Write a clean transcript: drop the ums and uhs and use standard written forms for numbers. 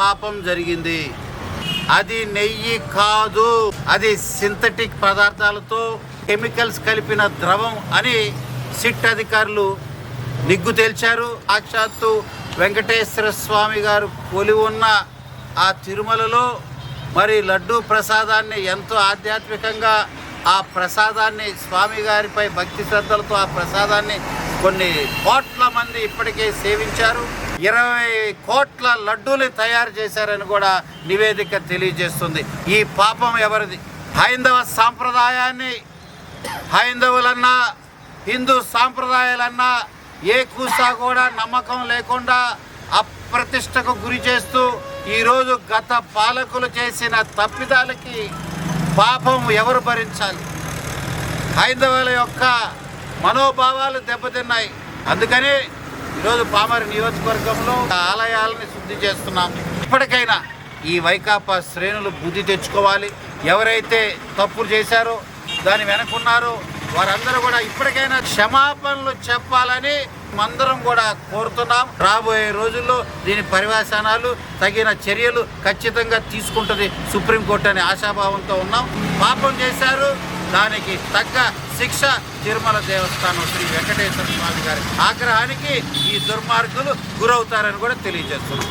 పాపం జరిగింది. అది నెయ్యి కాదు, అది సింథటిక్ పదార్థాలతో కెమికల్స్ కలిపిన ద్రవం అని సిట్ అధికారులు నిగ్గు తేల్చారు. సాక్షాత్తు వెంకటేశ్వర స్వామి గారు కొలి ఉన్న ఆ తిరుమలలో మరి లడ్డూ ప్రసాదాన్ని ఎంతో ఆధ్యాత్మికంగా ఆ ప్రసాదాన్ని స్వామి గారిపై భక్తి శ్రద్ధలతో ఆ ప్రసాదాన్ని కొన్ని కోట్ల మంది ఇప్పటికే సేవించారు. 20 కోట్ల లడ్డూలు తయారు చేశారని కూడా నివేదిక తెలియజేస్తుంది. ఈ పాపం ఎవరిది? హైందవ సాంప్రదాయాన్ని, హైందవులన్నా హిందూ సాంప్రదాయాలన్నా ఏ కూసా కూడా నమ్మకం లేకుండా అప్రతిష్టకు గురి చేస్తూ ఈరోజు గత పాలకులు చేసిన తప్పిదాలకి పాపం ఎవరు భరించాలి? హైందవుల యొక్క మనోభావాలు దెబ్బతిన్నాయి. అందుకని ఈరోజు పామరు నియోజకవర్గంలో ఆలయాలని శుద్ధి చేస్తున్నాం. ఇప్పటికైనా ఈ వైకాపా శ్రేణులు బుద్ధి తెచ్చుకోవాలి. ఎవరైతే తప్పులు చేశారో దాని వెనకున్నారో వారందరూ కూడా ఇప్పటికైనా క్షమాపణలు చెప్పాలని అందరం కూడా కోరుతున్నాం. రాబోయే రోజుల్లో దీని పర్యవసానాలు, తగిన చర్యలు ఖచ్చితంగా తీసుకుంటుంది సుప్రీంకోర్టు అనే ఆశాభావంతో ఉన్నాం. పాపం చేశారు, దానికి తగ్గ శిక్ష తిరుమల దేవస్థానం శ్రీ వెంకటేశ్వర స్వామి గారి ఆగ్రహానికి ఈ దుర్మార్గులు గురవుతారని కూడా తెలియజేస్తున్నాం.